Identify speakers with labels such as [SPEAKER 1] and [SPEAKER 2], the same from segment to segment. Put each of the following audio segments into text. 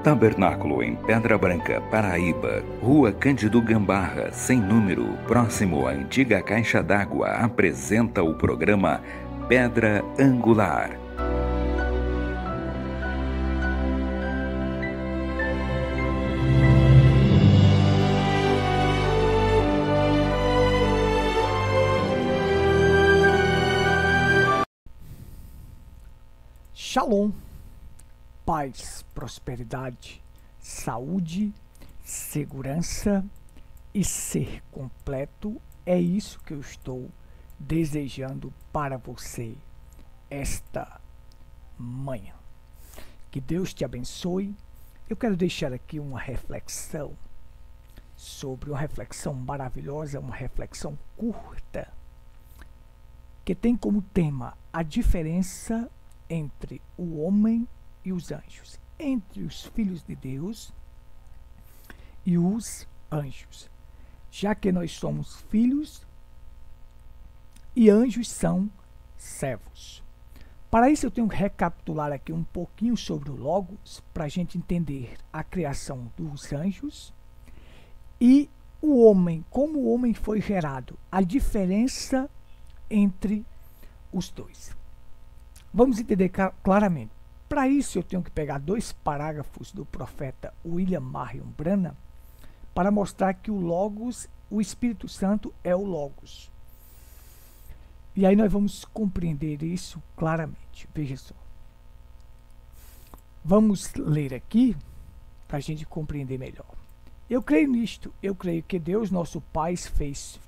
[SPEAKER 1] Tabernáculo em Pedra Branca, Paraíba, Rua Cândido Gambarra, sem número, próximo à antiga Caixa d'Água, apresenta o programa Pedra Angular.
[SPEAKER 2] Shalom, paz, prosperidade, saúde, segurança e ser completo é isso que eu estou desejando para você esta manhã. Que Deus te abençoe. Eu quero deixar aqui uma reflexão maravilhosa, uma reflexão curta, que tem como tema a diferença entre o homem e os anjos, entre os filhos de Deus e os anjos, já que nós somos filhos e anjos são servos. Para isso eu tenho que recapitular aqui um pouquinho sobre o Logos, para a gente entender a criação dos anjos e o homem, como o homem foi gerado, a diferença entre os dois. Vamos entender claramente. Para isso eu tenho que pegar 2 parágrafos do profeta William Marion Branham para mostrar que o Logos, o Espírito Santo é o Logos. E aí nós vamos compreender isso claramente. Veja só. Vamos ler aqui para a gente compreender melhor. Eu creio nisto. Eu creio que Deus, nosso Pai, fez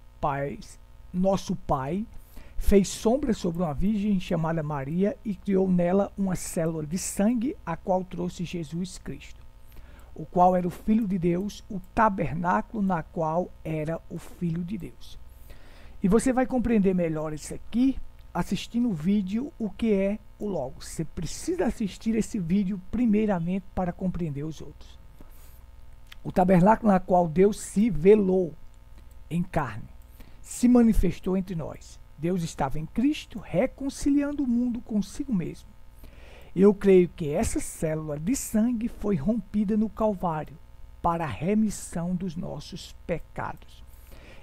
[SPEAKER 2] sombra sobre uma virgem chamada Maria e criou nela uma célula de sangue, a qual trouxe Jesus Cristo, o qual era o Filho de Deus, o tabernáculo na qual era o Filho de Deus. E você vai compreender melhor isso aqui assistindo o vídeo, o que é o Logos. Você precisa assistir esse vídeo primeiramente para compreender os outros. O tabernáculo na qual Deus se velou em carne, se manifestou entre nós. Deus estava em Cristo, reconciliando o mundo consigo mesmo. Eu creio que essa célula de sangue foi rompida no Calvário para a remissão dos nossos pecados.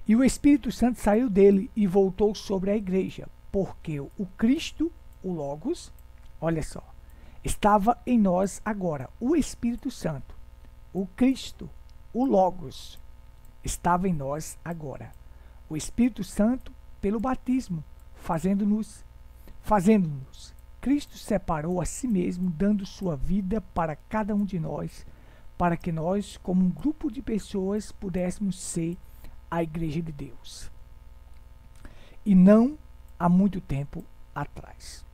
[SPEAKER 2] E o Espírito Santo saiu dele e voltou sobre a igreja, porque o Cristo, o Logos, olha só, estava em nós agora. O Espírito Santo, o Cristo, o Logos, estava em nós agora. O Espírito Santo, pelo batismo, fazendo-nos, Cristo separou a si mesmo, dando sua vida para cada um de nós, para que nós, como um grupo de pessoas, pudéssemos ser a igreja de Deus. E não há muito tempo atrás.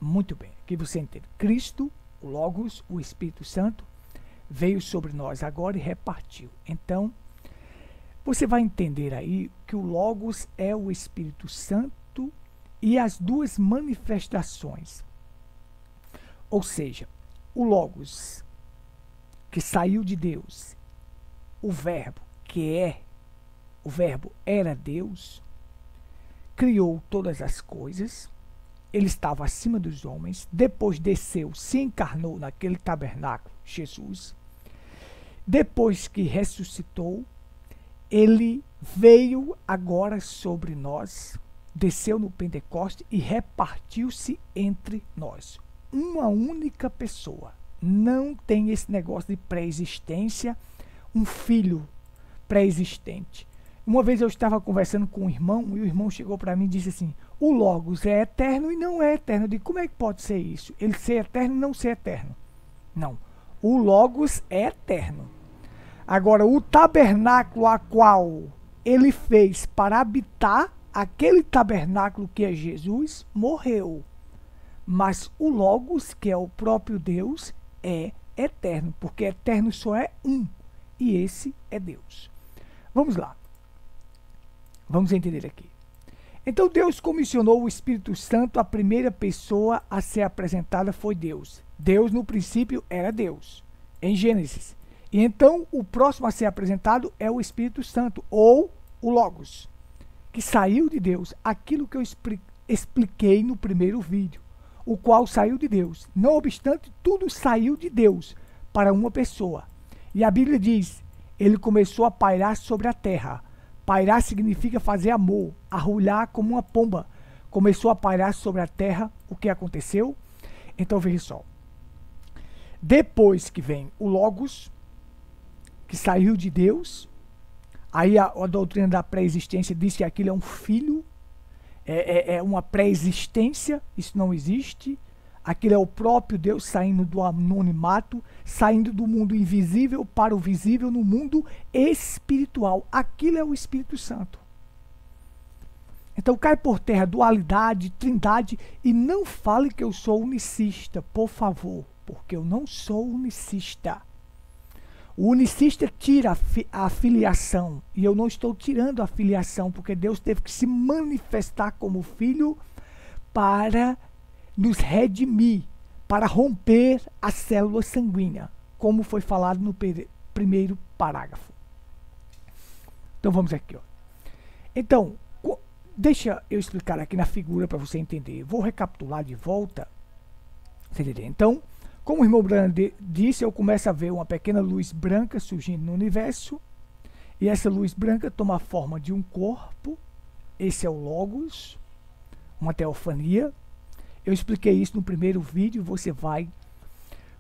[SPEAKER 2] Muito bem, aqui você entende. Cristo, o Logos, o Espírito Santo, veio sobre nós agora e repartiu. Então, você vai entender aí que o Logos é o Espírito Santo e as 2 manifestações. Ou seja, o Logos, que saiu de Deus, o Verbo era Deus, criou todas as coisas, ele estava acima dos homens, depois desceu, se encarnou naquele tabernáculo, Jesus. Depois que ressuscitou, ele veio agora sobre nós, desceu no Pentecoste e repartiu-se entre nós. Uma única pessoa. Não tem esse negócio de pré-existência, um filho pré-existente. Uma vez eu estava conversando com um irmão e o irmão chegou para mim e disse assim: o Logos é eterno e não é eterno. Eu digo, como é que pode ser isso? Ele ser eterno e não ser eterno? Não. O Logos é eterno. Agora, o tabernáculo a qual ele fez para habitar, aquele tabernáculo que é Jesus, morreu. Mas o Logos, que é o próprio Deus, é eterno, porque eterno só é um, e esse é Deus. Vamos lá. Vamos entender aqui. Então Deus comissionou o Espírito Santo, a primeira pessoa a ser apresentada foi Deus. Deus no princípio era Deus, em Gênesis. E então o próximo a ser apresentado é o Espírito Santo, ou o Logos, que saiu de Deus, aquilo que eu expliquei no primeiro vídeo, o qual saiu de Deus. Não obstante, tudo saiu de Deus, para uma pessoa. E a Bíblia diz, ele começou a pairar sobre a terra. Pairar significa fazer amor, arrulhar como uma pomba. Começou a pairar sobre a terra. O que aconteceu? Então veja só. Depois que vem o Logos, que saiu de Deus, aí a doutrina da pré-existência diz que aquilo é um filho, é uma pré-existência, isso não existe. Aquilo é o próprio Deus saindo do anonimato, saindo do mundo invisível para o visível no mundo espiritual. Aquilo é o Espírito Santo. Então cai por terra dualidade, trindade, e não fale que eu sou unicista, por favor, porque eu não sou unicista. O unicista tira a filiação, e eu não estou tirando a filiação, porque Deus teve que se manifestar como filho para nos redimir, para romper a célula sanguínea, como foi falado no primeiro parágrafo. Então vamos aqui. Ó. Então, deixa eu explicar aqui na figura para você entender. Vou recapitular de volta. Você entender? Então, como o irmão Brand disse, eu começo a ver uma pequena luz branca surgindo no universo. E essa luz branca toma a forma de um corpo. Esse é o Logos, uma teofania. Eu expliquei isso no primeiro vídeo, você vai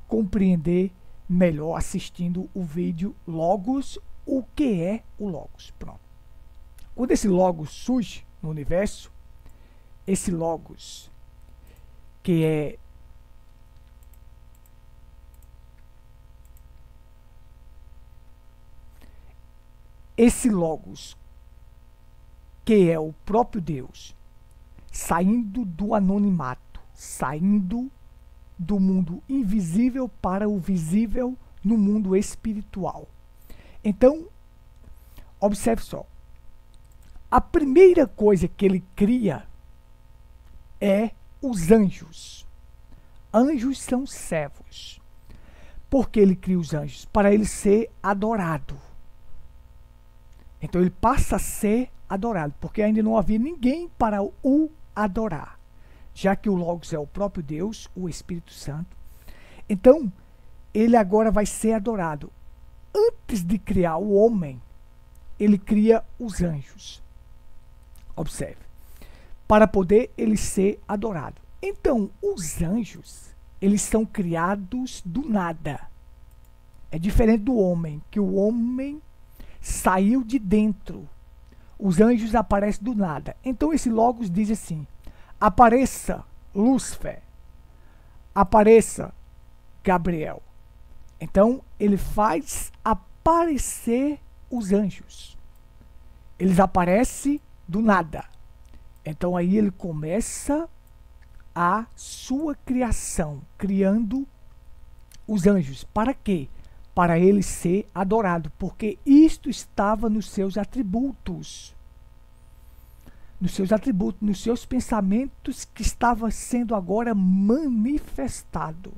[SPEAKER 2] compreender melhor assistindo o vídeo Logos, o que é o Logos. Pronto. Quando esse Logos surge no universo, esse Logos, que é esse Logos, que é o próprio Deus, saindo do anonimato, saindo do mundo invisível para o visível no mundo espiritual. Então, observe só. A primeira coisa que ele cria é os anjos. Anjos são servos. Por que ele cria os anjos? Para ele ser adorado. Então ele passa a ser adorado, porque ainda não havia ninguém para o adorar. Já que o Logos é o próprio Deus, o Espírito Santo. Então, ele agora vai ser adorado. Antes de criar o homem, ele cria os anjos. Observe. Para poder ele ser adorado. Então, os anjos, eles são criados do nada. É diferente do homem, que o homem saiu de dentro. Os anjos aparecem do nada. Então, esse Logos diz assim: apareça Lúcifer, apareça Gabriel. Então, ele faz aparecer os anjos. Eles aparecem do nada. Então, aí ele começa a sua criação, criando os anjos. Para quê? Para ele ser adorado, porque isto estava nos seus atributos. Nos seus pensamentos, que estava sendo agora manifestado.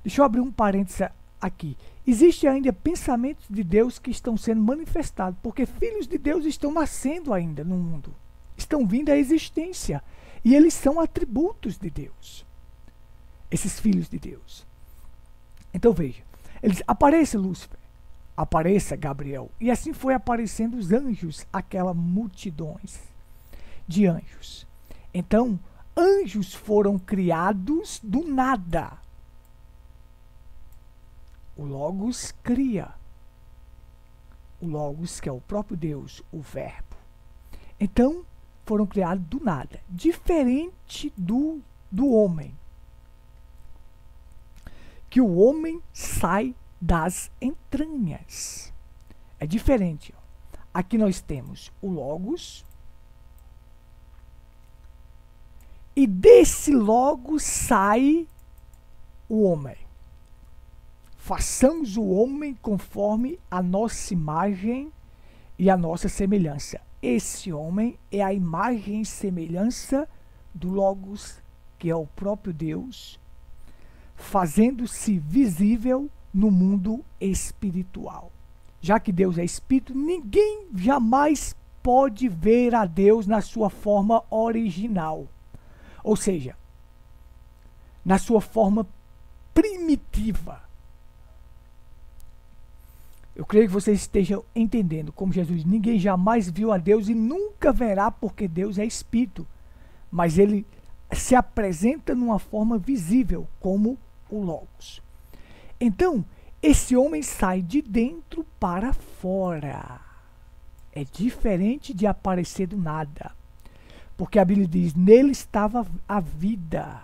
[SPEAKER 2] Deixa eu abrir um parênteses aqui. Existem ainda pensamentos de Deus que estão sendo manifestados, porque filhos de Deus estão nascendo ainda no mundo. Estão vindo à existência. E eles são atributos de Deus. Esses filhos de Deus. Então veja, eles aparece Lúcifer, apareça Gabriel, e assim foi aparecendo os anjos, aquela multidões de anjos. Então, anjos foram criados do nada. O Logos cria. O Logos, que é o próprio Deus, o Verbo. Então, foram criados do nada, diferente do homem. Que o homem sai das entranhas. É diferente. Aqui nós temos o Logos. E desse Logos sai o homem. Façamos o homem conforme a nossa imagem e a nossa semelhança. Esse homem é a imagem e semelhança do Logos, que é o próprio Deus, fazendo-se visível no mundo espiritual. Já que Deus é espírito, ninguém jamais pode ver a Deus na sua forma original. Ou seja, na sua forma primitiva. Eu creio que vocês estejam entendendo, como Jesus, ninguém jamais viu a Deus e nunca verá, porque Deus é Espírito. Mas ele se apresenta numa forma visível, como o Logos. Então, esse homem sai de dentro para fora. É diferente de aparecer do nada. Porque a Bíblia diz, nele estava a vida.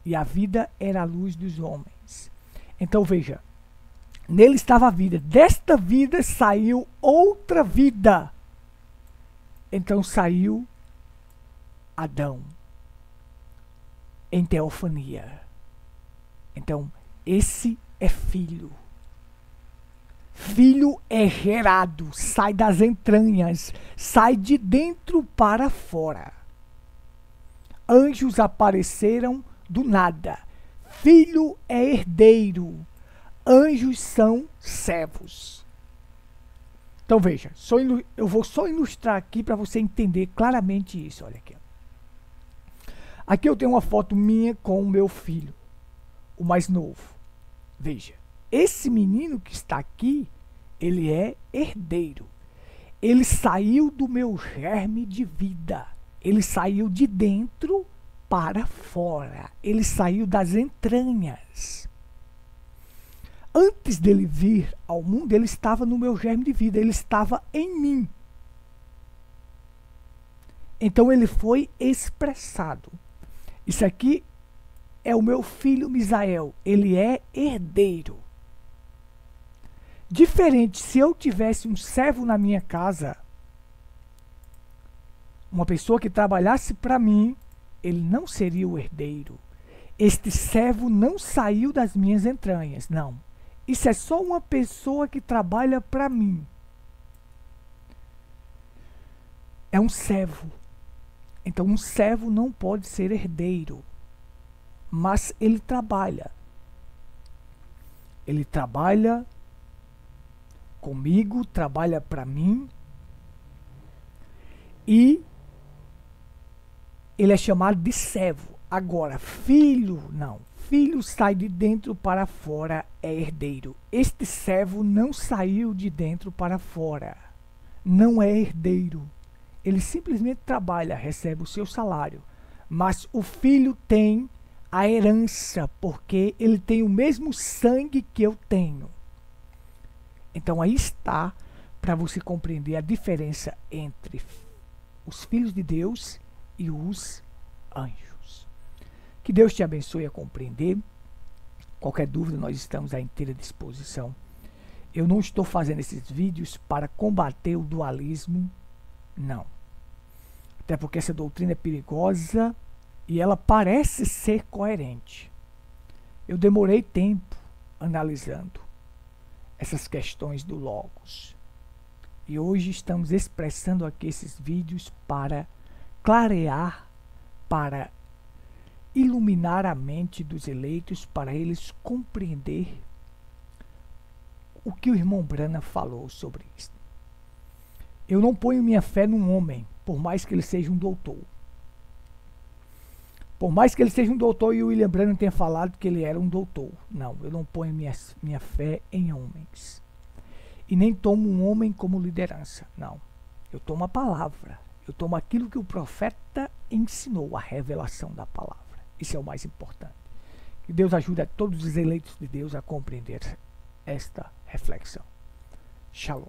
[SPEAKER 2] E a vida era a luz dos homens. Então veja, nele estava a vida. Desta vida saiu outra vida. Então saiu Adão em teofania. Então, esse é filho. Filho é gerado, sai das entranhas, sai de dentro para fora. Anjos apareceram do nada. Filho é herdeiro. Anjos são servos. Então veja, eu vou só ilustrar aqui para você entender claramente isso. Olha aqui. Aqui eu tenho uma foto minha com o meu filho, o mais novo. Veja, esse menino que está aqui, ele é herdeiro. Ele saiu do meu germe de vida. Ele saiu de dentro para fora. Ele saiu das entranhas. Antes dele vir ao mundo, ele estava no meu germe de vida. Ele estava em mim. Então ele foi expressado. Isso aqui é o meu filho Misael. Ele é herdeiro. Diferente, se eu tivesse um servo na minha casa, uma pessoa que trabalhasse para mim, ele não seria o herdeiro. Este servo não saiu das minhas entranhas, não. Isso é só uma pessoa que trabalha para mim. É um servo. Então, um servo não pode ser herdeiro. Mas ele trabalha. Ele trabalha comigo, trabalha para mim. E ele é chamado de servo. Agora, filho, não. Filho sai de dentro para fora, é herdeiro. Este servo não saiu de dentro para fora. Não é herdeiro. Ele simplesmente trabalha, recebe o seu salário. Mas o filho tem a herança, porque ele tem o mesmo sangue que eu tenho. Então aí está, para você compreender a diferença entre os filhos de Deus e os anjos. Que Deus te abençoe a compreender. Qualquer dúvida, nós estamos à inteira disposição. Eu não estou fazendo esses vídeos para combater o dualismo, não. Até porque essa doutrina é perigosa e ela parece ser coerente. Eu demorei tempo analisando essas questões do Logos. E hoje estamos expressando aqui esses vídeos para clarear, para iluminar a mente dos eleitos, para eles compreender o que o irmão Branham falou sobre isso. Eu não ponho minha fé num homem, por mais que ele seja um doutor. Por mais que ele seja um doutor e o William Branham tenha falado que ele era um doutor. Não, eu não ponho minha fé em homens. E nem tomo um homem como liderança. Não, eu tomo a palavra. Eu tomo aquilo que o profeta ensinou, a revelação da palavra. Isso é o mais importante. Que Deus ajude a todos os eleitos de Deus a compreender esta reflexão. Shalom.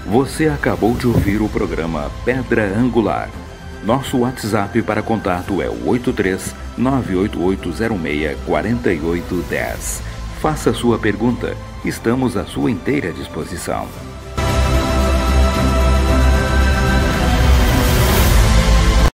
[SPEAKER 1] Você acabou de ouvir o programa Pedra Angular. Nosso WhatsApp para contato é o 83-98806-4810. Faça sua pergunta, estamos à sua inteira disposição.